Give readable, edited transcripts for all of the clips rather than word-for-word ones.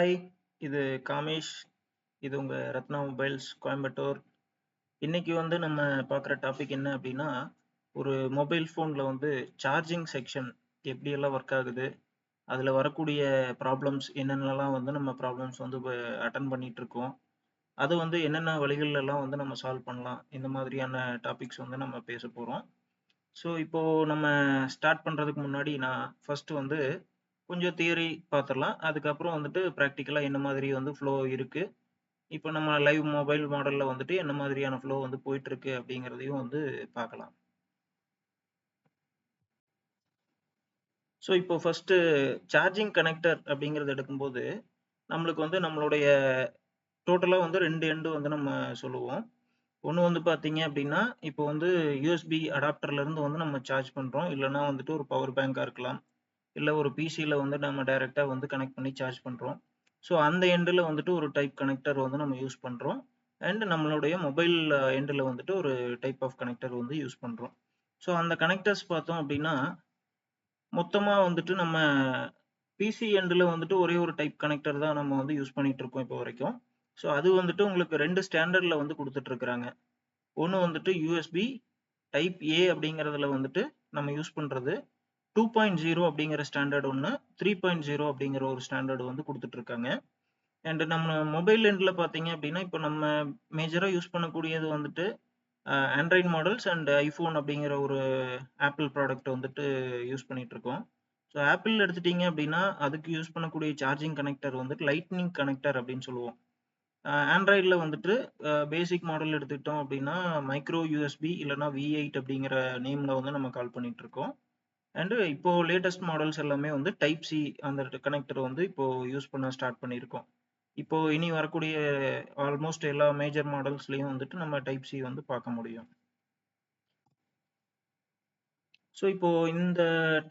Hi, இது காமேஷ். இது உங்க ரத்னா மொபைல்ஸ் கோயம்புத்தூர். இன்னைக்கு நம்ம பார்க்குற டாபிக் என்ன அப்படின்னா, ஒரு மொபைல் ஃபோன்ல சார்ஜிங் செக்ஷன் எப்படியெல்லாம் ஒர்க் ஆகுது, அதில் வரக்கூடிய ப்ராப்ளம்ஸ் என்னென்னலாம் நம்ம ப்ராப்ளம்ஸ் அட்டன் பண்ணிட்டு இருக்கோம், அது என்னென்ன வழிகள்ல எல்லாம் நம்ம சால்வ் பண்ணலாம், இந்த மாதிரியான டாபிக்ஸ் நம்ம பேச போகிறோம். ஸோ இப்போ நம்ம ஸ்டார்ட் பண்ணுறதுக்கு முன்னாடி நான் ஃபர்ஸ்ட் கொஞ்சம் தியரி பார்த்துடலாம். அதுக்கப்புறம் ப்ராக்டிக்கலா என்ன மாதிரி ஃப்ளோ இருக்கு. இப்போ நம்ம லைவ் மொபைல் மாடல்ல என்ன மாதிரியான ஃப்ளோ போயிட்டு இருக்கு அப்படிங்கிறதையும் பார்க்கலாம். ஸோ இப்போ ஃபர்ஸ்ட் சார்ஜிங் கனெக்டர் அப்படிங்கிறது எடுக்கும்போது நம்மளுக்கு நம்மளுடைய டோட்டலா 2 எண்டு நம்ம சொல்லுவோம். ஒண்ணு பார்த்தீங்க அப்படின்னா, இப்போ யூஎஸ்பி அடாப்டர்ல இருந்து நம்ம சார்ஜ் பண்றோம். இல்லன்னா ஒரு பவர் பேங்கா இருக்கலாம். இல்ல ஒரு பிசில நம்ம டைரக்ட்டா கனெக்ட் பண்ணி சார்ஜ் பண்றோம். ஸோ அந்த எண்டுல ஒரு டைப் கனெக்டர் நம்ம யூஸ் பண்றோம். அண்ட் நம்மளுடைய மொபைல் எண்டுல ஒரு டைப் ஆஃப் கனெக்டர் யூஸ் பண்றோம். ஸோ அந்த கனெக்டர்ஸ் பார்த்தோம் அப்படின்னா, மொத்தமா நம்ம பிசி எண்டுல ஒரே ஒரு டைப் கனெக்டர் தான் நம்ம யூஸ் பண்ணிட்டு இருக்கோம் இப்போ வரைக்கும். ஸோ அது உங்களுக்கு 2 ஸ்டாண்டர்ட்ல குடுத்துட்டு இருக்காங்க. ஒண்ணு யூஎஸ்பி டைப் ஏ அப்படிங்கிறதுல நம்ம யூஸ் பண்றது 2.0 அப்படிங்கிற ஸ்டாண்டர்ட் ஒண்ணு, 3.0 அப்படிங்கிற ஒரு ஸ்டாண்டர்ட் குடுத்துட்டு இருக்காங்க. அண்ட் நம்ம மொபைல் எண்ட்ல பார்த்தீங்க அப்படின்னா, இப்போ நம்ம மேஜரா யூஸ் பண்ணக்கூடியது ஆண்ட்ராய்டு மாடல்ஸ் அண்ட் ஐஃபோன் அப்படிங்கிற ஒரு ஆப்பிள் ப்ராடக்ட் யூஸ் பண்ணிட்டு இருக்கோம். ஸோ ஆப்பிள் எடுத்துட்டீங்க அப்படின்னா, அதுக்கு யூஸ் பண்ணக்கூடிய சார்ஜிங் கனெக்டர் லைட்னிங் கனெக்டர் அப்படின்னு சொல்லுவோம். ஆண்ட்ராய்டில் பேசிக் மாடல் எடுத்துக்கிட்டோம் அப்படின்னா, மைக்ரோ யூஎஸ்பி இல்லைன்னா V8 அப்படிங்கிற நேம்ல நம்ம கால் பண்ணிட்டு இருக்கோம். அண்ட் இப்போ லேட்டஸ்ட் மாடல்ஸ் எல்லாமே டைப் சி அந்த கனெக்டர் இப்போ யூஸ் பண்ண ஸ்டார்ட் பண்ணியிருக்கோம். இப்போ இனி வரக்கூடிய ஆல்மோஸ்ட் எல்லா மேஜர் மாடல்ஸ்லயும் நம்ம டைப் சி பார்க்க முடியும். ஸோ இப்போ இந்த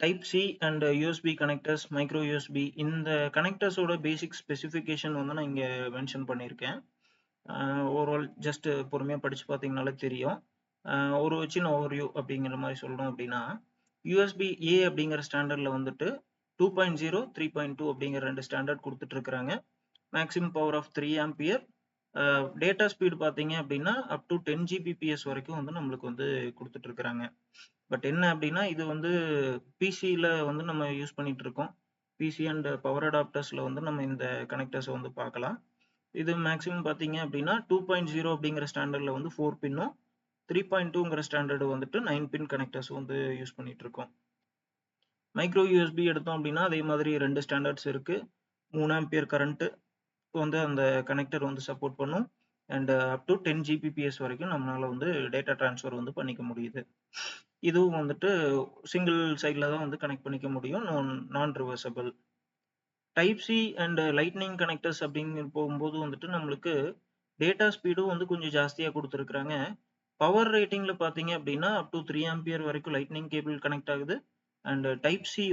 type C and USB connectors, micro USB இந்த கனெக்டர்ஸோட பேசிக் ஸ்பெசிஃபிகேஷன் நான் இங்கே மென்ஷன் பண்ணியிருக்கேன். ஓவரால் ஜஸ்ட் பொறுமையாக படித்து பார்த்தீங்கனாலே தெரியும். ஒரு சின்ன ஓவர்வியூ அப்படிங்கிற மாதிரி சொல்லணும் அப்படின்னா, யூஎஸ்பி ஏ அப்படிங்கிற ஸ்டாண்டர்டில் 2.0, 3.2 அப்படிங்கிற 2 ஸ்டாண்டர்ட் கொடுத்துட்டு இருக்கிறாங்க. Maximum power of 3 ampere. Data speed பார்த்தீங்க அப்படின்னா அப் டு 10 Gbps வரைக்கும் நம்மளுக்கு கொடுத்துட்டு இருக்கிறாங்க. பட் என்ன அப்படின்னா, இது பிசியில் நம்ம யூஸ் பண்ணிட்டு இருக்கோம். பிசி அண்ட் பவர் அடாப்டர்ஸில் நம்ம இந்த கனெக்டர்ஸை பார்க்கலாம். இது மேக்ஸிமம் பார்த்தீங்க அப்படின்னா 2.0 அப்படிங்கிற ஸ்டாண்டர்டில் 4 பின்னும், 3.2ங்கிற ஸ்டாண்டர்டு 9 பின் கனெக்டர்ஸ் யூஸ் பண்ணிட்டு இருக்கோம். மைக்ரோ யூஎஸ்பி எடுத்தோம் அப்படின்னா அதே மாதிரி 2 ஸ்டாண்டர்ட்ஸ் இருக்கு. 3 ஆம்பியர் கரண்ட் அந்த கனெக்டர் சப்போர்ட் பண்ணும். அண்ட் அப் டு 10 Gbps வரைக்கும் நம்மளால டேட்டா டிரான்ஸ்ஃபர் பண்ணிக்க முடியுது. இதுவும் சிங்கிள் சைடில் தான் கனெக்ட் பண்ணிக்க முடியும், நான் reversible. Type C and lightning connectors அப்படிங்கிற போகும்போது நம்மளுக்கு டேட்டா ஸ்பீடும் கொஞ்சம் ஜாஸ்தியாக கொடுத்துருக்குறாங்க. பவர் ரேட்டிங்ல பார்த்தீங்க அப்படின்னா அப் டு 3 ஆம்பியர் வரைக்கும் லைட்னிங் கேபிள் கனெக்ட் ஆகுது. அண்ட் டைப் சி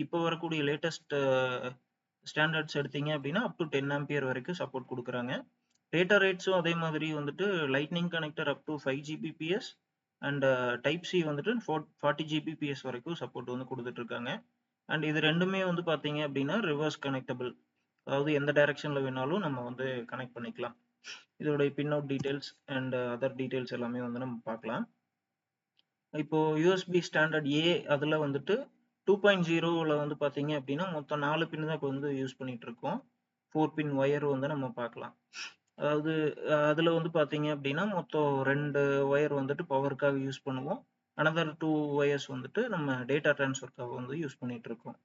இப்போ வரக்கூடிய லேட்டஸ்ட் ஸ்டாண்டர்ட்ஸ் எடுத்தீங்க அப்படின்னா அப் டு 10 ஆம்பியர் வரைக்கும் சப்போர்ட் கொடுக்குறாங்க. டேட்டா ரேட்ஸும் அதே மாதிரி lightning connector up to 5 Gbps and type C 40 Gbps வரைக்கும் சப்போர்ட் கொடுத்துட்டு இருக்காங்க. அண்ட் இது ரெண்டுமே பார்த்தீங்க அப்படின்னா ரிவர்ஸ் கனெக்டபிள், அதாவது எந்த டைரக்ஷன்ல வேணாலும் நம்ம கனெக்ட் பண்ணிக்கலாம். இதோடைய பின்அவுட் டீடைல்ஸ் அண்ட் அதர் டீடைல்ஸ் எல்லாமே நம்ம பார்க்கலாம். இப்போ யூஎஸ்பி ஸ்டாண்டர்ட் ஏ அதில் 2.0ல பார்த்தீங்க அப்படின்னா மொத்தம் 4 பின் தான் இப்போ யூஸ் பண்ணிட்டு இருக்கோம். 4 பின் ஒயர் நம்ம பார்க்கலாம். அதாவது அதில் பார்த்தீங்க அப்படின்னா மொத்தம் 2 ஒயர் பவருக்காக யூஸ் பண்ணுவோம். அனதர் 2 ஒயர்ஸ் நம்ம டேட்டா டிரான்ஸ்ஃபருக்காக யூஸ் பண்ணிட்டு இருக்கோம்.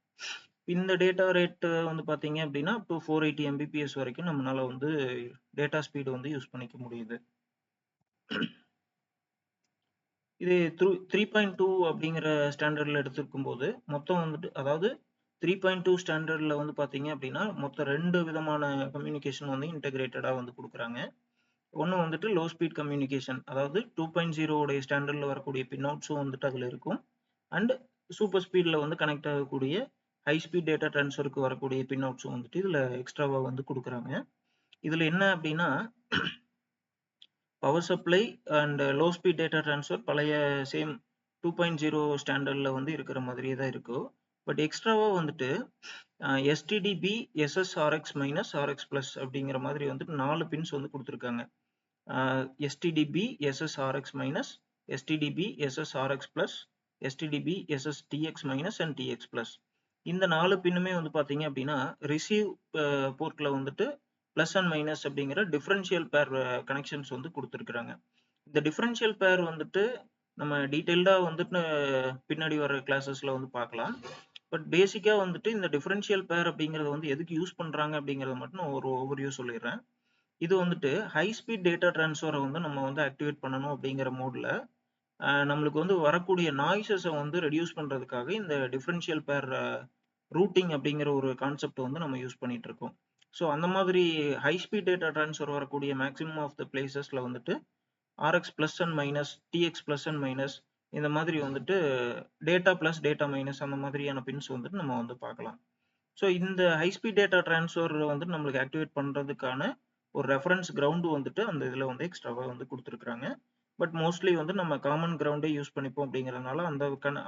இந்த டேட்டா ரேட் பார்த்தீங்க அப்படின்னா அப் டு 480 Mbps வரைக்கும் நம்மளால டேட்டா ஸ்பீடு யூஸ் பண்ணிக்க முடியுது. இது 3.2 அப்படிங்கிற ஸ்டாண்டர்ட்ல எடுத்திருக்கும் போது மொத்தம் அதாவது 3.2 ஸ்டாண்டர்ட்ல பார்த்தீங்க அப்படின்னா மொத்தம் 2 விதமான கம்யூனிகேஷன் இன்டகிரேட்டடா கொடுக்குறாங்க. ஒன்று லோ ஸ்பீட் கம்யூனிகேஷன், அதாவது 2.0 உடைய ஸ்டாண்டர்ட்ல வரக்கூடிய பின்னவுட்ஸும் அதில் இருக்கும். அண்ட் சூப்பர் ஸ்பீடில் கனெக்ட் ஆகக்கூடிய ஹை ஸ்பீட் டேட்டா டிரான்ஸ்ஃபருக்கு வரக்கூடிய பின்னவுட்ஸும் இதில் எக்ஸ்ட்ராவா கொடுக்குறாங்க. இதில் என்ன அப்படின்னா, power supply and low speed data transfer பழைய சேம் 2.0 ஸ்டாண்டர்டில் இருக்கிற மாதிரியே தான் இருக்கும். பட் எக்ஸ்ட்ராவா வந்துட்டு STDB SSRX minus RX plus அப்படிங்கிற மாதிரி வந்துட்டு 4 பின்ஸ் வந்து கொடுத்துருக்காங்க. STDB SSRX minus, STDB SSRX plus, STDB SSTX minus and TX plus. இந்த 4 பின்னுமே வந்து பாத்தீங்க அப்படின்னா ரிசீவ் போர்ட்ல வந்துட்டு பிளஸ் அண்ட் மைனஸ் அப்படிங்கிற டிஃபரன்ஷியல் பேர் கனெக்ஷன்ஸ் வந்து கொடுத்துருக்காங்க. இந்த டிஃபரன்ஷியல் பேர் வந்துட்டு நம்ம டீடைல்டா வந்துட்டு பின்னாடி வர கிளாஸஸ்ல வந்து பார்க்கலாம். பட் பேசிக்கா வந்துட்டு இந்த டிஃபரன்ஷியல் பேர் அப்படிங்கறது வந்து எதுக்கு யூஸ் பண்றாங்க அப்படிங்கறத மட்டும் நான் ஒரு ஓவர்வியூ சொல்லிடுறேன். இது வந்துட்டு ஹை ஸ்பீட் டேட்டா டிரான்ஸ்ஃபரை வந்து நம்ம வந்து ஆக்டிவேட் பண்ணணும் அப்படிங்கிற மோட்ல நம்மளுக்கு வந்து வரக்கூடிய நாய்ஸஸை வந்து ரெடியூஸ் பண்றதுக்காக இந்த டிஃபரன்ஷியல் பேர் ரூட்டிங் அப்படிங்கிற ஒரு கான்செப்ட் வந்து நம்ம யூஸ் பண்ணிட்டு இருக்கோம். ஸோ அந்த மாதிரி ஹை ஸ்பீட் டேட்டா டிரான்ஸ்ஃபர் வரக்கூடிய மேக்ஸிமம் ஆஃப் த பிளேசஸ்ல வந்துட்டு RX plus and minus, TX plus and minus இந்த மாதிரி வந்துட்டு டேட்டா பிளஸ் டேட்டா மைனஸ் அந்த மாதிரியான பின்ஸ் வந்துட்டு நம்ம வந்து பார்க்கலாம். ஸோ இந்த ஹை ஸ்பீட் டேட்டா டிரான்ஸ்ஃபர் வந்துட்டு நம்மளுக்கு ஆக்டிவேட் பண்றதுக்கான ஒரு ரெஃபரன்ஸ் கிரவுண்டு வந்துட்டு அந்த இதில் வந்து எக்ஸ்ட்ராவாக வந்து கொடுத்துருக்காங்க. பட் மோஸ்ட்லி வந்து நம்ம காமன் கிரவுண்டே யூஸ் பண்ணிப்போம் அப்படிங்கிறதுனால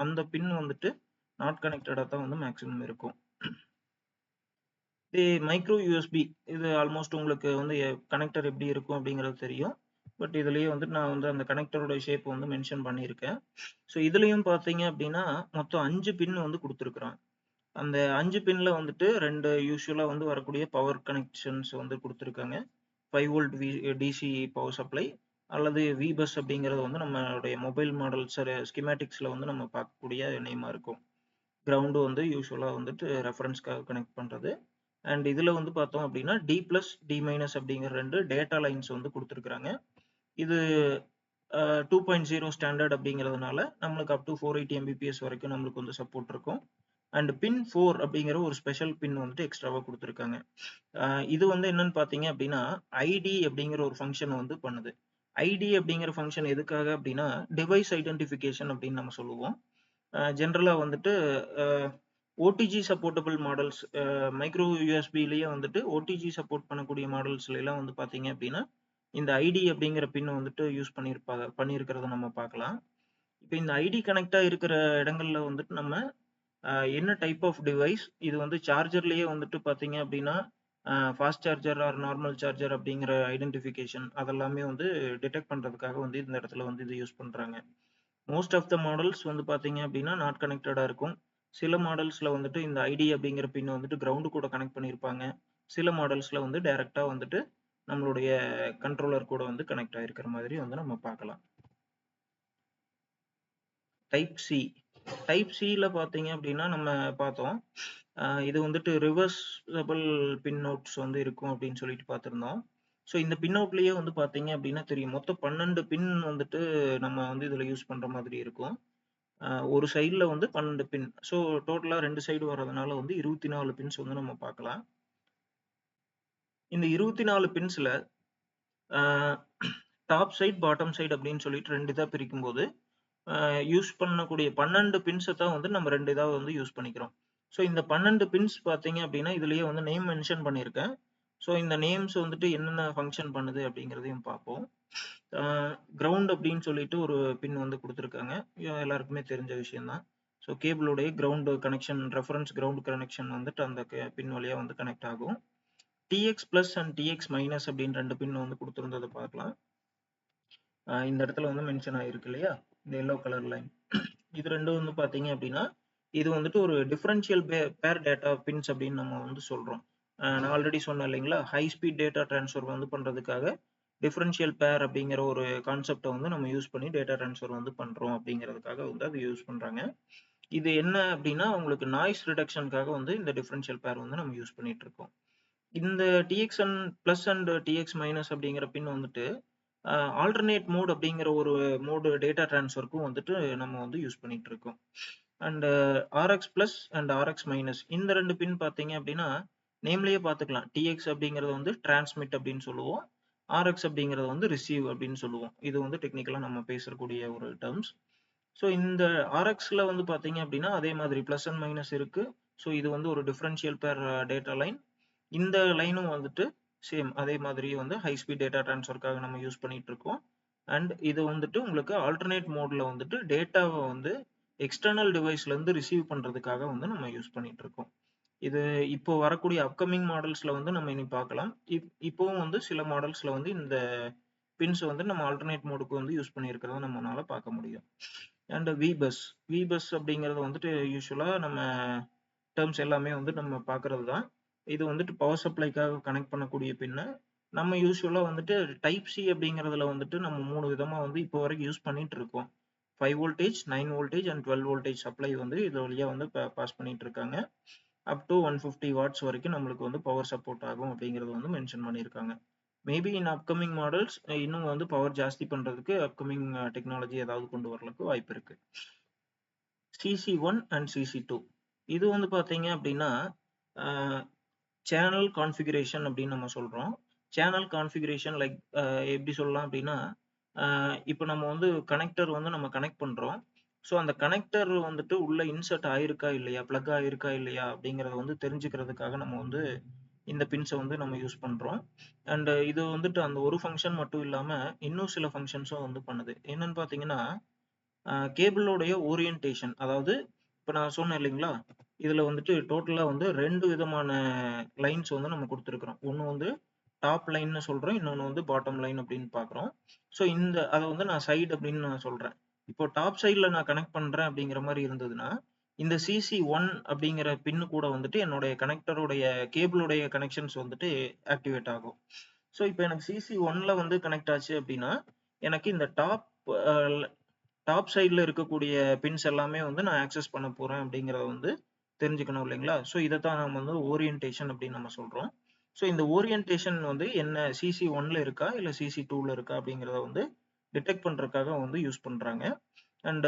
அந்த பின் வந்துட்டு நாட் கனெக்டடாக தான் வந்து மேக்ஸிமம் இருக்கும். இது மைக்ரோ யூஎஸ்பி, இது ஆல்மோஸ்ட் உங்களுக்கு வந்து கனெக்டர் எப்படி இருக்கும் அப்படிங்கிறது தெரியும். பட் இதுலயே வந்து நான் வந்து அந்த கனெக்டரோட ஷேப் வந்து மென்ஷன் பண்ணியிருக்கேன். ஸோ இதுலயும் பார்த்தீங்க அப்படின்னா மொத்தம் 5 பின் வந்து கொடுத்துருக்குறான். அந்த 5 பின்ல வந்துட்டு 2 யூஸ்வலா வந்து வரக்கூடிய பவர் கனெக்ஷன்ஸ் வந்து கொடுத்துருக்காங்க. 5 வோல்ட் டிசி பவர் சப்ளை அல்லது விபஸ் அப்படிங்கிறது வந்து நம்மளுடைய மொபைல் மாடல்ஸ் ஸ்கிமேட்டிக்ஸ்ல வந்து நம்ம பார்க்கக்கூடிய நேமா இருக்கும். கிரவுண்டு வந்து யூஸ்வலா வந்துட்டு ரெஃபரன்ஸ்க்காக கனெக்ட் பண்றது. அண்ட் இதுல வந்து பார்த்தோம் அப்படின்னா டி பிளஸ் டி மைனஸ் அப்படிங்கிற 2 டேட்டா லைன்ஸ் வந்து கொடுத்துருக்காங்க. இது 2.0 ஸ்டாண்டர்ட் அப்படிங்கிறதுனால நம்மளுக்கு அப் டு 480 mbps வரைக்கும் நம்மளுக்கு வந்து சப்போர்ட் இருக்கும். அண்ட் பின் 4 அப்படிங்கிற ஒரு ஸ்பெஷல் பின் வந்துட்டு எக்ஸ்ட்ராவா கொடுத்துருக்காங்க. இது வந்து என்னன்னு பார்த்தீங்க அப்படின்னா ஐடி அப்படிங்கிற ஒரு ஃபங்க்ஷன் வந்து பண்ணுது. ஐடி அப்படிங்கிற ஃபங்க்ஷன் எதுக்காக அப்படின்னா டிவைஸ் ஐடென்டிஃபிகேஷன் அப்படின்னு நம்ம சொல்லுவோம். ஜென்ரலா வந்துட்டு ஓடிஜி சப்போர்ட்டபிள் மாடல்ஸ், மைக்ரோ யூஎஸ்பிலேயே வந்துட்டு ஓடிஜி சப்போர்ட் பண்ணக்கூடிய மாடல்ஸ்ல எல்லாம் வந்து பார்த்தீங்க அப்படின்னா இந்த ஐடி அப்படிங்கிற பின் வந்துட்டு யூஸ் பண்ணியிருக்கிறத நம்ம பார்க்கலாம். இப்போ இந்த ஐடி கனெக்டா இருக்கிற இடங்கள்ல வந்துட்டு நம்ம என்ன டைப் ஆஃப் டிவைஸ், இது வந்து சார்ஜர்லயே வந்துட்டு பார்த்தீங்க அப்படின்னா fast charger or normal charger அப்படிங்கிற ஐடென்டிஃபிகேஷன் அதெல்லாமே வந்து டிடெக்ட் பண்றதுக்காக வந்து இந்த இடத்துல வந்து இது யூஸ் பண்றாங்க. மோஸ்ட் ஆஃப் த மாடல்ஸ் வந்து பார்த்தீங்க அப்படின்னா நாட் கனெக்டடா இருக்கும். சில மாடல்ஸ்ல வந்துட்டு இந்த ஐடி அப்படிங்கிற பின் வந்துட்டு கிரவுண்டு கூட கனெக்ட் பண்ணியிருப்பாங்க. சில மாடல்ஸ்ல வந்து டைரக்டா வந்துட்டு நம்மளுடைய கண்ட்ரோலர் கூட வந்து கனெக்ட் ஆயிருக்கிற மாதிரி வந்து நம்ம பார்க்கலாம். டைப் சி, டைப் சில பார்த்தீங்க அப்படின்னா நம்ம பார்த்தோம். இது வந்துட்டு ரிவர்சபிள் பின்அவுட்ஸ் வந்து இருக்கும் அப்படின்னு சொல்லிட்டு பார்த்துருந்தோம். ஸோ இந்த பின்அவுட்லயே வந்து பார்த்தீங்க அப்படின்னா தெரியும், மொத்தம் 12 பின் வந்துட்டு நம்ம வந்து இதில் யூஸ் பண்ற மாதிரி இருக்கும். ஒரு சைடில் வந்து 12 பின். ஸோ டோட்டலாக 2 சைடு வர்றதுனால வந்து 24 பின்ஸ் வந்து நம்ம பார்க்கலாம். இந்த 24 பின்ஸ்ல டாப் சைட் பாட்டம் சைடு அப்படின்னு சொல்லிட்டு 2 இதாக பிரிக்கும் போது யூஸ் பண்ணக்கூடிய 12 பின்ஸை தான் வந்து நம்ம 2 இதாக வந்து யூஸ் பண்ணிக்கிறோம். ஸோ இந்த 12 பின்ஸ் பார்த்தீங்க அப்படின்னா இதுலயே வந்து நேம் மென்ஷன் பண்ணியிருக்கேன். ஸோ இந்த நேம்ஸ் வந்துட்டு என்னென்ன ஃபங்க்ஷன் பண்ணுது அப்படிங்கிறதையும் பார்ப்போம். கிரவுண்ட் அப்படின்னு சொல்லிட்டு ஒரு பின் வந்து கொடுத்துருக்காங்க, எல்லாருக்குமே தெரிஞ்ச விஷயம் தான். ஸோ கேபிளோடைய ground connection, reference ground connection வந்துட்டு அந்த பின் வழியாக வந்து கனெக்ட் ஆகும். TX plus and TX minus அப்படின்னு 2 பின் வந்து கொடுத்துருந்ததை பார்க்கலாம். இந்த இடத்துல வந்து மென்ஷன் ஆகிருக்கு இல்லையா, இந்த எல்லோ கலர் லைன். இது ரெண்டும் வந்து பார்த்தீங்க அப்படின்னா இது வந்துட்டு ஒரு டிஃபரன்ஷியல் பேர் டேட்டா பின்ஸ் அப்படின்னு நம்ம வந்து சொல்றோம். நான் ஆல்ரெடி சொன்னேன் இல்லைங்களா, ஹை ஸ்பீட் டேட்டா டிரான்ஸ்ஃபர் வந்து பண்றதுக்காக டிஃபரன்ஷியல் பேர் அப்படிங்கிற ஒரு கான்செப்டை வந்து நம்ம யூஸ் பண்ணி டேட்டா டிரான்ஸ்ஃபர் வந்து பண்றோம் அப்படிங்கிறதுக்காக வந்து அது யூஸ் பண்றாங்க. இது என்ன அப்படின்னா உங்களுக்கு நாய்ஸ் ரிடக்ஷனுக்காக வந்து இந்த டிஃபரன்ஷியல் பேர் வந்து நம்ம யூஸ் பண்ணிட்டு இருக்கோம். இந்த TXN plus and TX minus அப்படிங்கிற பின் வந்துட்டு ஆல்டர்னேட் மோட் அப்படிங்கிற ஒரு மோடு டேட்டா டிரான்ஸ்ஃபருக்கும் வந்துட்டு நம்ம வந்து யூஸ் பண்ணிட்டு இருக்கோம். And RX plus and RX minus இந்த 2 பின் பார்த்தீங்க அப்படின்னா நேம்லயே பார்த்துக்கலாம். டிஎக்ஸ் அப்படிங்கிறது வந்து டிரான்ஸ்மிட் அப்படின்னு சொல்லுவோம், ஆர்எக்ஸ் அப்படிங்கிறது வந்து ரிசீவ் அப்படின்னு சொல்லுவோம். இது வந்து டெக்னிக்கலா நம்ம பேசக்கூடிய ஒரு டேர்ம்ஸ். ஸோ இந்த ஆர்எக்ஸ்ல வந்து பார்த்தீங்க அப்படின்னா அதே மாதிரி பிளஸ் அண்ட் மைனஸ் இருக்கு. ஸோ இது வந்து ஒரு டிஃபரன்ஷியல் பேர் டேட்டா லைன். இந்த லைனும் வந்துட்டு சேம் அதே மாதிரி வந்து ஹை ஸ்பீட் டேட்டா டிரான்ஸ்ஃபருக்காக நம்ம யூஸ் பண்ணிட்டு இருக்கோம். அண்ட் இது வந்துட்டு உங்களுக்கு ஆல்டர்னேட் மோட்ல வந்துட்டு டேட்டாவை வந்து எக்ஸ்டர்னல் டிவைஸ்ல இருந்து ரிசீவ் பண்றதுக்காக வந்து நம்ம யூஸ் பண்ணிட்டு இருக்கோம். இது இப்போ வரக்கூடிய அப்கமிங் மாடல்ஸ்ல வந்து நம்ம இனி பார்க்கலாம். இப்போவும் வந்து சில மாடல்ஸ்ல வந்து இந்த பின்ஸ் வந்து நம்ம ஆல்டர்னேட் மோடுக்கு வந்து யூஸ் பண்ணியிருக்கிறத நம்மளால பார்க்க முடியும். அண்ட் விபஸ் அப்படிங்கிறது வந்துட்டு யூஸ்வலா நம்ம டேர்ம்ஸ் எல்லாமே வந்து நம்ம பார்க்கறது தான். இது வந்துட்டு பவர் சப்ளைக்காக கனெக்ட் பண்ணக்கூடிய பின்னு. நம்ம யூஸ்வலா வந்துட்டு டைப் சி அப்படிங்கிறதுல வந்துட்டு நம்ம 3 விதமா வந்து இப்போ வரைக்கும் யூஸ் பண்ணிட்டு இருக்கோம். 5 voltage, 9 voltage and 12 voltage supply வந்து இது வழியா வந்து பாஸ் பண்ணிட்டு இருக்காங்க. அப் டு 150 வாட்ஸ் வரைக்கும் நம்மளுக்கு வந்து பவர் சப்போர்ட் ஆகும் அப்படிங்கிறது வந்து மென்ஷன் பண்ணியிருக்காங்க. மேபி இன் அப்கமிங் மாடல்ஸ் இன்னும் வந்து பவர் ஜாஸ்தி பண்றதுக்கு அப்கமிங் டெக்னாலஜி ஏதாவது கொண்டு வரதுக்கு வாய்ப்பு இருக்கு. CC1 அண்ட் CC2 இது வந்து பாத்தீங்க அப்படின்னா சேனல் கான்ஃபிகரேஷன் அப்படின்னு நம்ம சொல்றோம். சேனல் கான்ஃபிகரேஷன் லைக் எப்படி சொல்லலாம் அப்படின்னா இப்போ நம்ம வந்து கனெக்டர் வந்து நம்ம கனெக்ட் பண்றோம். ஸோ அந்த கனெக்டர் வந்துட்டு உள்ள இன்சர்ட் ஆயிருக்கா இல்லையா, பிளக் ஆயிருக்கா இல்லையா அப்படிங்கறத வந்து தெரிஞ்சுக்கிறதுக்காக நம்ம வந்து இந்த பின்ஸை வந்து நம்ம யூஸ் பண்றோம். அண்ட் இது வந்துட்டு அந்த ஒரு ஃபங்க்ஷன் மட்டும் இல்லாம இன்னும் சில ஃபங்க்ஷன்ஸும் வந்து பண்ணுது. என்னன்னு பாத்தீங்கன்னா கேபிளோடைய ஓரியன்டேஷன், அதாவது இப்போ நான் சொன்னேன் இல்லைங்களா, இதுல வந்துட்டு டோட்டலா வந்து 2 விதமான லைன்ஸ் வந்து நம்ம கொடுத்துருக்குறோம். ஒன்று வந்து டாப் லைன்னு சொல்றோம், இன்னொன்று வந்து பாட்டம் லைன் அப்படின்னு பார்க்குறோம். ஸோ அதை வந்து நான் சைடு அப்படின்னு நான் சொல்றேன். இப்போ டாப் சைடில் நான் கனெக்ட் பண்றேன் அப்படிங்கிற மாதிரி இருந்ததுன்னா இந்த CC1 அப்படிங்கிற பின்னு கூட வந்துட்டு என்னுடைய கனெக்டருடைய கேபிளுடைய கனெக்ஷன்ஸ் வந்துட்டு ஆக்டிவேட் ஆகும். ஸோ இப்போ எனக்கு CC1ல வந்து கனெக்ட் ஆச்சு அப்படின்னா எனக்கு இந்த டாப் சைடில் இருக்கக்கூடிய பின்ஸ் எல்லாமே வந்து நான் ஆக்சஸ் பண்ண போறேன் அப்படிங்கிறத வந்து தெரிஞ்சுக்கணும் இல்லைங்களா. ஸோ இதைத்தான் நம்ம வந்து ஓரியன்டேஷன் அப்படின்னு நம்ம சொல்றோம். ஸோ இந்த ஓரியன்டேஷன் வந்து என்ன CC1ல இருக்கா இல்லை CC2ல இருக்கா அப்படிங்கிறத வந்து டிடெக்ட் பண்றதுக்காக வந்து யூஸ் பண்றாங்க. அண்ட்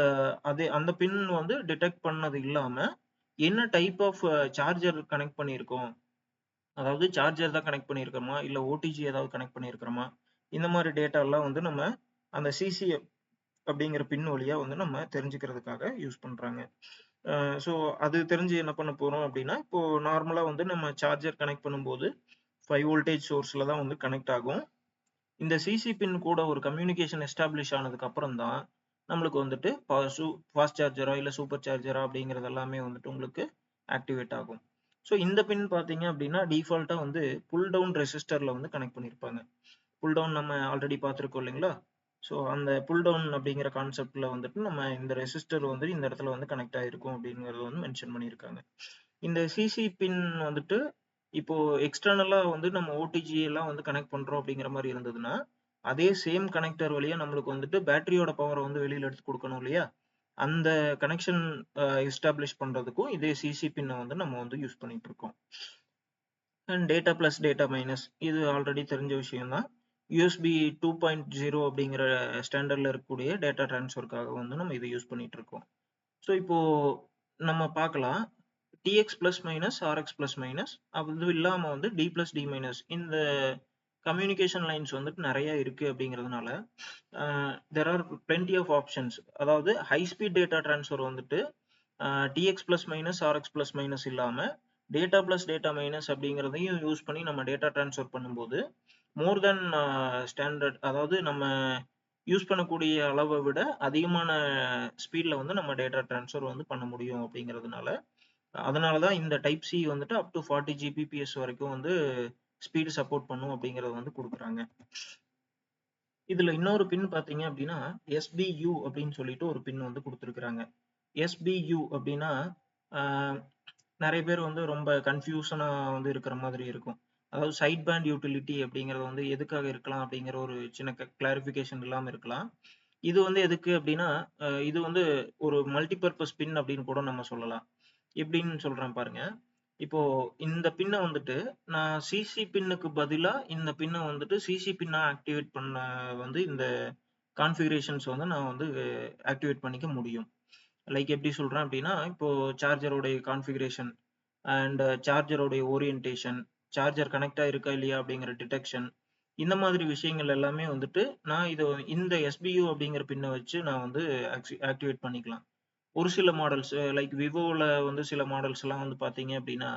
அந்த பின் வந்து டிடெக்ட் பண்ணது இல்லாம என்ன டைப் ஆஃப் சார்ஜர் கனெக்ட் பண்ணியிருக்கோம், அதாவது சார்ஜர் தான் கனெக்ட் பண்ணியிருக்கிறோமா இல்லை ஓடிஜி ஏதாவது கனெக்ட் பண்ணியிருக்கிறோமா, இந்த மாதிரி டேட்டா எல்லாம் வந்து நம்ம அந்த சிசி அப்படிங்கிற பின் வழியா வந்து நம்ம தெரிஞ்சுக்கிறதுக்காக யூஸ் பண்றாங்க. ஸோ அது தெரிஞ்சு என்ன பண்ண போறோம் அப்படின்னா, இப்போ நார்மலா வந்து நம்ம சார்ஜர் கனெக்ட் பண்ணும்போது 5 வோல்டேஜ் சோர்ஸ்ல தான் வந்து கனெக்ட் ஆகும். இந்த சிசி பின் கூட ஒரு கம்யூனிகேஷன் எஸ்டாப்ளிஷ் ஆனதுக்கு அப்புறம் தான் நம்மளுக்கு வந்துட்டு ஃபாஸ்ட் சார்ஜரா இல்லை சூப்பர் சார்ஜரா அப்படிங்கிறது எல்லாமே வந்துட்டு உங்களுக்கு ஆக்டிவேட் ஆகும். ஸோ இந்த பின் பார்த்தீங்க அப்படின்னா டிஃபால்ட்டா வந்து புல் டவுன் ரெசிஸ்டர்ல வந்து கனெக்ட் பண்ணியிருப்பாங்க. புல் டவுன் நம்ம ஆல்ரெடி பார்த்துருக்கோம் இல்லைங்களா. ஸோ அந்த புல் டவுன் அப்படிங்கிற கான்செப்ட்ல வந்துட்டு நம்ம இந்த ரெசிஸ்டர் வந்து இந்த இடத்துல வந்து கனெக்ட் ஆயிருக்கும் அப்படிங்கறது வந்து மென்ஷன் பண்ணியிருக்காங்க. இந்த சிசி பின் வந்துட்டு இப்போ எக்ஸ்டர்னலா வந்து நம்ம ஓடிஜி எல்லாம் வந்து கனெக்ட் பண்றோம் அப்படிங்கிற மாதிரி இருந்ததுன்னா அதே சேம் கனெக்டர் வழியா நம்மளுக்கு வந்துட்டு பேட்டரியோட பவரை வந்து வெளியில எடுத்து கொடுக்கணும் இல்லையா. அந்த கனெக்ஷன் எஸ்டாப்ளிஷ் பண்றதுக்கும் இதே சிசி பின்னை வந்து நம்ம வந்து யூஸ் பண்ணிட்டு இருக்கோம். And data plus data minus இது ஆல்ரெடி தெரிஞ்ச விஷயம் தான். யூஎஸ்பி 2.0 அப்படிங்கிற ஸ்டாண்டர்ட்ல இருக்கக்கூடிய டேட்டா டிரான்ஸ்ஃபருக்காக வந்து நம்ம இதை யூஸ் பண்ணிட்டு இருக்கோம். ஸோ இப்போ நம்ம பார்க்கலாம் TX plus minus, RX plus minus, அது இல்லாமல் வந்து டி பிளஸ் டி மைனஸ் இந்த கம்யூனிகேஷன் லைன்ஸ் வந்துட்டு நிறைய இருக்கு அப்படிங்கிறதுனால there are plenty of options. அதாவது ஹை ஸ்பீட் டேட்டா டிரான்ஸ்ஃபர் வந்துட்டு TX plus minus, RX plus minus இல்லாமல் டேட்டா பிளஸ் டேட்டா மைனஸ் அப்படிங்கிறதையும் யூஸ் பண்ணி நம்ம டேட்டா டிரான்ஸ்ஃபர் பண்ணும்போது மோர் தென் ஸ்டாண்டர்ட், அதாவது நம்ம யூஸ் பண்ணக்கூடிய அளவை விட அதிகமான ஸ்பீட்ல வந்து நம்ம டேட்டா டிரான்ஸ்ஃபர் வந்து பண்ண முடியும் அப்படிங்கிறதுனால அதனாலதான் இந்த டைப் சி வந்துட்டு அப் டு 40 Gbps வரைக்கும் வந்து ஸ்பீடு சப்போர்ட் பண்ணும் அப்படிங்கறது வந்து கொடுக்குறாங்க. இதுல இன்னொரு பின் பாத்தீங்க அப்படின்னா SBU அப்படின்னு சொல்லிட்டு ஒரு பின் வந்து கொடுத்துருக்காங்க. SBU அப்படின்னா நிறைய பேர் வந்து ரொம்ப கன்ஃபியூஷனா வந்து இருக்கிற மாதிரி இருக்கும். அதாவது சைட் பேண்ட் யூட்டிலிட்டி அப்படிங்கறது வந்து எதுக்காக இருக்கலாம் அப்படிங்கிற ஒரு சின்ன கிளாரிபிகேஷன் இல்லாம இருக்கலாம். இது வந்து எதுக்கு அப்படின்னா இது வந்து ஒரு மல்டிபர்பஸ் பின் அப்படின்னு கூட நம்ம சொல்லலாம். எப்படின்னு சொல்றேன் பாருங்க. இப்போ இந்த பின்னை வந்துட்டு நான் சிசி பின்னுக்கு பதிலா இந்த பின்னை வந்துட்டு சிசி பின்னா ஆக்டிவேட் பண்ண வந்து இந்த கான்ஃபிகரேஷன்ஸ் வந்து நான் வந்து ஆக்டிவேட் பண்ணிக்க முடியும். லைக் எப்படி சொல்றேன் அப்படின்னா, இப்போ சார்ஜரோடைய கான்ஃபிகரேஷன் அண்ட் சார்ஜரோடைய ஓரியன்டேஷன், சார்ஜர் கனெக்ட் ஆயிருக்கா இல்லையா அப்படிங்கிற டிடெக்ஷன், இந்த மாதிரி விஷயங்கள் எல்லாமே வந்துட்டு நான் இந்த SBU அப்படிங்கிற பின்னை வச்சு நான் வந்து ஆக்டிவேட் பண்ணிக்கலாம். ஒரு சில மாடல்ஸ் லைக் விவோல வந்து சில மாடல்ஸ் எல்லாம் வந்து பாத்தீங்க அப்படின்னா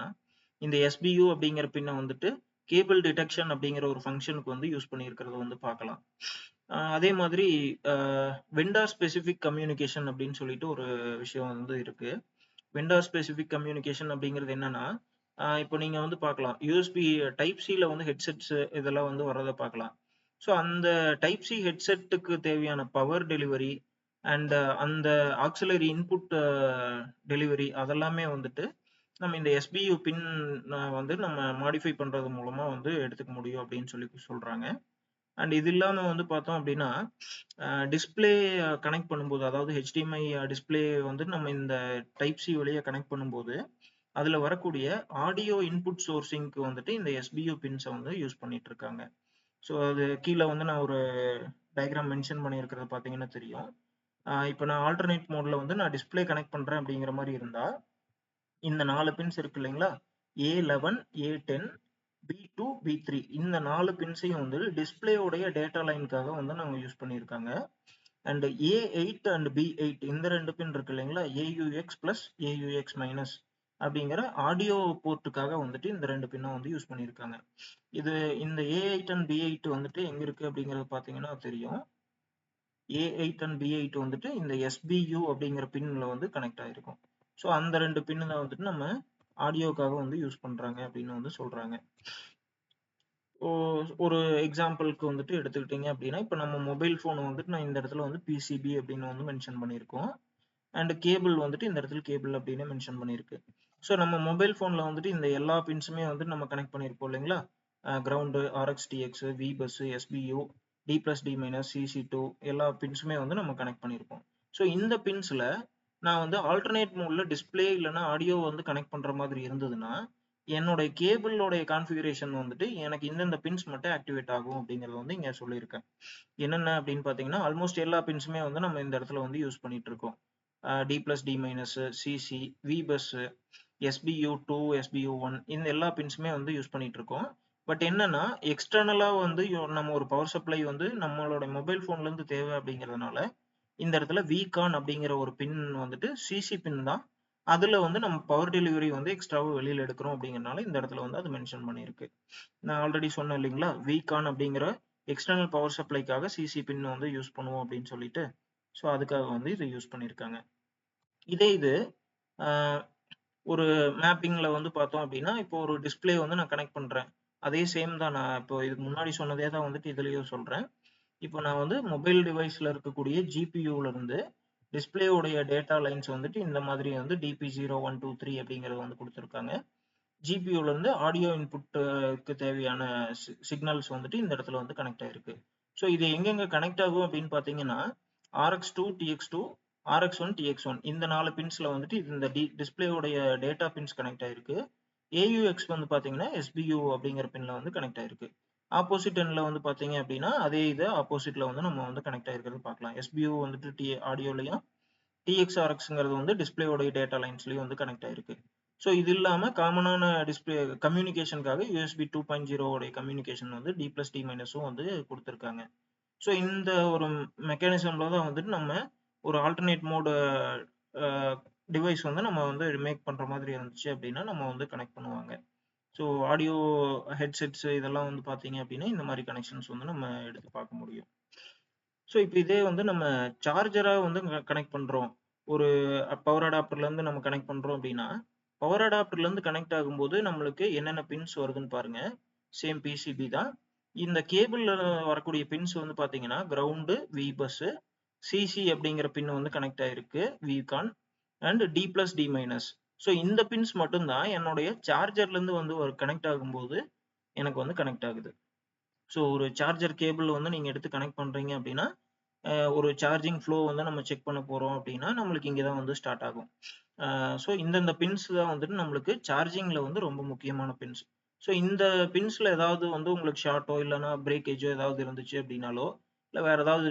இந்த SBU அப்படிங்கிற பின்னை வந்துட்டு கேபிள் டிடெக்ஷன் அப்படிங்கிற ஒரு ஃபங்க்ஷனுக்கு வந்து யூஸ் பண்ணியிருக்கிறத வந்து பார்க்கலாம். அதே மாதிரி வெண்டார் ஸ்பெசிஃபிக் கம்யூனிகேஷன் அப்படின்னு சொல்லிட்டு ஒரு விஷயம் வந்து இருக்கு. வெண்டார் ஸ்பெசிஃபிக் கம்யூனிகேஷன் அப்படிங்கிறது என்னன்னா, இப்போ நீங்க வந்து பார்க்கலாம் யூஎஸ்பி டைப் சில வந்து ஹெட்செட்ஸ் இதெல்லாம் வந்து வர்றதை பார்க்கலாம். ஸோ அந்த டைப் சி ஹெட்செட்டுக்கு தேவையான பவர் டெலிவரி அண்ட் அந்த ஆக்சிலரி இன்புட் டெலிவரி அதெல்லாமே வந்துட்டு நம்ம இந்த எஸ்பியு பின் வந்து நம்ம மாடிஃபை பண்றது மூலமா வந்து எடுத்துக்க முடியும் அப்படின்னு சொல்லி சொல்றாங்க. அண்ட் இது இல்லாம வந்து பார்த்தோம் அப்படின்னா டிஸ்பிளே கனெக்ட் பண்ணும்போது, அதாவது HDMI டிஸ்பிளே வந்து நம்ம இந்த டைப் சி வழியா கனெக்ட் பண்ணும்போது அதுல வரக்கூடிய ஆடியோ இன்புட் சோர்சிங்க்கு வந்துட்டு இந்த எஸ்பியு பின்ஸை வந்து யூஸ் பண்ணிட்டு இருக்காங்க. ஸோ அது கீழே வந்து நான் ஒரு டயக்ராம் மென்ஷன் பண்ணியிருக்கிறது பார்த்தீங்கன்னா தெரியும். இப்போ நான் ஆல்டர்னேட் மோட்ல வந்து நான் டிஸ்பிளே கனெக்ட் பண்றேன் அப்படிங்கிற மாதிரி இருந்தா இந்த 4 பின்ஸ் இருக்கு இல்லைங்களா, A11, A10, B2, B3 இந்த 4 பின்ஸையும் வந்து டிஸ்பிளேயோடைய டேட்டா லைனுக்காக வந்து நாங்க யூஸ் பண்ணியிருக்காங்க. அண்ட் A8 அண்ட் B8 இந்த 2 பின் இருக்கு இல்லைங்களா, AUX பிளஸ் AUX மைனஸ் அப்படிங்கிற ஆடியோ போர்ட்டுக்காக வந்துட்டு இந்த 2 பின்னும் வந்து யூஸ் பண்ணியிருக்காங்க. இது இந்த A8 அண்ட் B8 வந்துட்டு எங்க இருக்கு அப்படிங்கிறது பார்த்தீங்கன்னா தெரியும். A8 அண்ட் B8 வந்துட்டு இந்த SBU அப்படிங்கிற பின்ல வந்து கனெக்ட் ஆயிருக்கும். ஸோ அந்த 2 பின்னு தான் வந்துட்டு நம்ம ஆடியோக்காக வந்து யூஸ் பண்றாங்க அப்படின்னு வந்து சொல்றாங்க. ஒரு எக்ஸாம்பிளுக்கு வந்துட்டு எடுத்துக்கிட்டீங்க அப்படின்னா, இப்போ நம்ம மொபைல் ஃபோன் வந்துட்டு நான் இந்த இடத்துல வந்து பிசிபி அப்படின்னு வந்து மென்ஷன் பண்ணியிருக்கோம். அண்ட் கேபிள் வந்துட்டு இந்த இடத்துல கேபிள் அப்படின்னு மென்ஷன் பண்ணியிருக்கு. ஸோ நம்ம மொபைல் ஃபோனில் வந்துட்டு இந்த எல்லா பின்ஸுமே வந்துட்டு நம்ம கனெக்ட் பண்ணியிருப்போம் இல்லைங்களா, ground, RX, TX, V bus, SBU, D plus D minus, CC two எல்லா பின்ஸுமே வந்து நம்ம கனெக்ட் பண்ணியிருப்போம். ஸோ இந்த பின்ஸில் நான் வந்து ஆல்டர்னேட் மோட்ல டிஸ்பிளே இல்லைன்னா ஆடியோ வந்து கனெக்ட் பண்ணுற மாதிரி இருந்ததுன்னா என்னுடைய கேபிளோடைய கான்ஃபிகரேஷன் வந்துட்டு எனக்கு இந்தந்த பின்ஸ் மட்டும் ஆக்டிவேட் ஆகும் அப்படிங்கிறது வந்து இங்கே சொல்லியிருக்கேன். என்னென்ன அப்படின்னு பார்த்தீங்கன்னா ஆல்மோஸ்ட் எல்லா பின்ஸுமே வந்து நம்ம இந்த இடத்துல வந்து யூஸ் பண்ணிட்டு இருக்கோம். D plus D minus, CC, V bus, SBU2, SBU1 இந்த எல்லா பின்ஸுமே வந்து யூஸ் பண்ணிட்டு இருக்கோம். பட் என்னன்னா எக்ஸ்டர்னலா வந்து நம்ம ஒரு பவர் சப்ளை வந்து நம்மளோட மொபைல் ஃபோன்ல இருந்து தேவை அப்படிங்கிறதுனால இந்த இடத்துல விகான் அப்படிங்கிற ஒரு பின் வந்துட்டு சிசி பின் தான். அதுல வந்து நம்ம பவர் டெலிவரி வந்து எக்ஸ்ட்ராவா வெளியில எடுக்கிறோம் அப்படிங்கறதுனால இந்த இடத்துல வந்து அது மென்ஷன் பண்ணியிருக்கு. நான் ஆல்ரெடி சொன்னேன் இல்லைங்களா, விகான் அப்படிங்கிற எக்ஸ்டர்னல் பவர் சப்ளைக்காக சிசி பின் வந்து யூஸ் பண்ணுவோம் அப்படின்னு சொல்லிட்டு. ஸோ அதுக்காக வந்து இதை யூஸ் பண்ணியிருக்காங்க. இதே இது ஒரு மேப்பிங்ல வந்து பார்த்தோம் அப்படின்னா, இப்போ ஒரு டிஸ்பிளே வந்து நான் கனெக்ட் பண்றேன். அதே சேம் தான், நான் இப்போ இதுக்கு முன்னாடி சொன்னதே தான் வந்துட்டு இதுலயும் சொல்றேன். இப்போ நான் வந்து மொபைல் டிவைஸ்ல இருக்கக்கூடிய ஜிபியூல இருந்து டிஸ்பிளேயோடைய டேட்டா லைன்ஸ் வந்துட்டு இந்த மாதிரி வந்து DP0123 அப்படிங்கறது வந்து கொடுத்துருக்காங்க. ஜிபியூல இருந்து ஆடியோ இன்புட்டுக்கு தேவையான சிக்னல்ஸ் வந்துட்டு இந்த இடத்துல வந்து கனெக்ட் ஆயிருக்கு. ஸோ இது எங்கெங்க கனெக்ட் ஆகும் அப்படின்னு பார்த்தீங்கன்னா, RX2, TX2, RX1, TX1 இந்த 4 பின்ஸ்ல வந்துட்டு இந்த டிஸ்பிளேயோடைய டேட்டா பின்ஸ் கனெக்ட் ஆயிருக்கு. AUX வந்து பார்த்தீங்கன்னா SBU அப்படிங்கிற பின்ல வந்து கனெக்ட் ஆயிருக்கு. ஆப்போசிட் எண்ட்ல வந்து பார்த்தீங்க அப்படின்னா அதே இது ஆப்போசிட்ல வந்து நம்ம வந்து கனெக்ட் ஆயிருக்கிறது பார்க்கலாம். SBU வந்துட்டு ஆடியோலையும், TXRXங்கிறது வந்து டிஸ்பிளேயோடைய டேட்டா லைன்ஸ்லயும் வந்து கனெக்ட் ஆயிருக்கு. ஸோ இது இல்லாம காமனான டிஸ்பிளே கம்யூனிகேஷனுக்காக USB 2.0 உடைய கம்யூனிகேஷன் வந்து D பிளஸ் D மைனஸும் வந்து கொடுத்துருக்காங்க. ஸோ இந்த ஒரு மெக்கானிசம்ல தான் வந்துட்டு நம்ம ஒரு ஆல்டர்னேட் மோடு டிவைஸ் வந்து நம்ம வந்து மேக் பண்ற மாதிரி இருந்துச்சு அப்படின்னா நம்ம வந்து கனெக்ட் பண்ணுவாங்க. ஸோ ஆடியோ ஹெட்செட்ஸ் இதெல்லாம் வந்து பார்த்தீங்க அப்படின்னா இந்த மாதிரி கனெக்ஷன்ஸ் வந்து நம்ம எடுத்து பார்க்க முடியும். ஸோ இப்போ இதே வந்து நம்ம சார்ஜரா வந்து கனெக்ட் பண்றோம், ஒரு பவர் அடாப்டர்ல இருந்து நம்ம கனெக்ட் பண்றோம் அப்படின்னா, பவர் அடாப்டர்ல இருந்து கனெக்ட் ஆகும்போது நம்மளுக்கு என்னென்ன பின்ஸ் வருதுன்னு பாருங்க. சேம் பிசிபி தான். இந்த கேபிள்ல வரக்கூடிய பின்ஸ் வந்து பாத்தீங்கன்னா கிரவுண்டு, வி பஸ், சிசி அப்படிங்கிற பின் வந்து கனெக்ட் ஆயிருக்கு, விகான் and D plus D minus. So இந்த பின்ஸ் மட்டும்தான் என்னுடைய சார்ஜர்ல இருந்து வந்து ஒரு கனெக்ட் ஆகும்போது எனக்கு வந்து கனெக்ட் ஆகுது. ஸோ ஒரு சார்ஜர் கேபிள் வந்து நீங்க எடுத்து கனெக்ட் பண்றீங்க அப்படின்னா, ஒரு சார்ஜிங் ஃப்ளோ வந்து நம்ம செக் பண்ண போறோம் அப்படின்னா நம்மளுக்கு இங்கே தான் வந்து ஸ்டார்ட் ஆகும். ஸோ இந்தந்த பின்ஸ் தான் வந்துட்டு நம்மளுக்கு சார்ஜிங்ல வந்து ரொம்ப முக்கியமான பின்ஸ். ஸோ இந்த பின்ஸ்ல ஏதாவது வந்து உங்களுக்கு ஷார்ட்டோ இல்லைன்னா பிரேக்கேஜோ ஏதாவது இருந்துச்சு அப்படின்னாலோ, இல்லை வேற ஏதாவது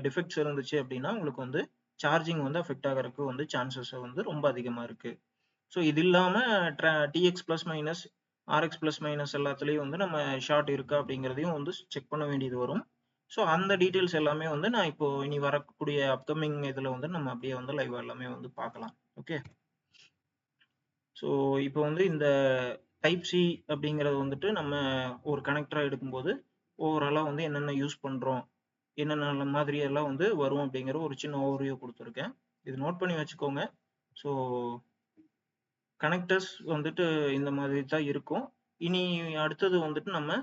டிஃபெக்ட்ஸ் இருந்துச்சு அப்படின்னா உங்களுக்கு வந்து சார்ஜிங் வந்து அஃபெக்ட் ஆகிறதுக்கு வந்து சான்சஸ் வந்து ரொம்ப அதிகமா இருக்கு. ஸோ இது இல்லாம TX plus minus, RX plus minus எல்லாத்துலேயும் வந்து நம்ம ஷார்ட் இருக்கா அப்படிங்கிறதையும் வந்து செக் பண்ண வேண்டியது வரும். ஸோ அந்த டீட்டெயில்ஸ் எல்லாமே வந்து நான் இப்போ இனி வரக்கூடிய அப்கமிங் இதில் வந்து நம்ம அப்படியே வந்து லைவ் எல்லாமே வந்து பார்க்கலாம். ஓகே, ஸோ இப்போ வந்து இந்த டைப் சி அப்படிங்கிறது வந்துட்டு நம்ம ஒரு கனெக்டராக எடுக்கும்போது ஓவராலாக வந்து என்னென்ன யூஸ் பண்ணுறோம், என்னென்ன மாதிரி எல்லாம் வந்து வரும் அப்படிங்கிற ஒரு சின்ன ஓவர்வியூ கொடுத்துருக்கேன். இது நோட் பண்ணி வச்சுக்கோங்க. ஸோ கனெக்டர்ஸ் வந்துட்டு இந்த மாதிரி தான் இருக்கும். இனி அடுத்தது வந்துட்டு நம்ம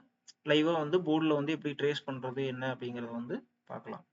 லைவா வந்து போர்டில் வந்து எப்படி ட்ரேஸ் பண்றது என்ன அப்படிங்கிறத வந்து பார்க்கலாம்.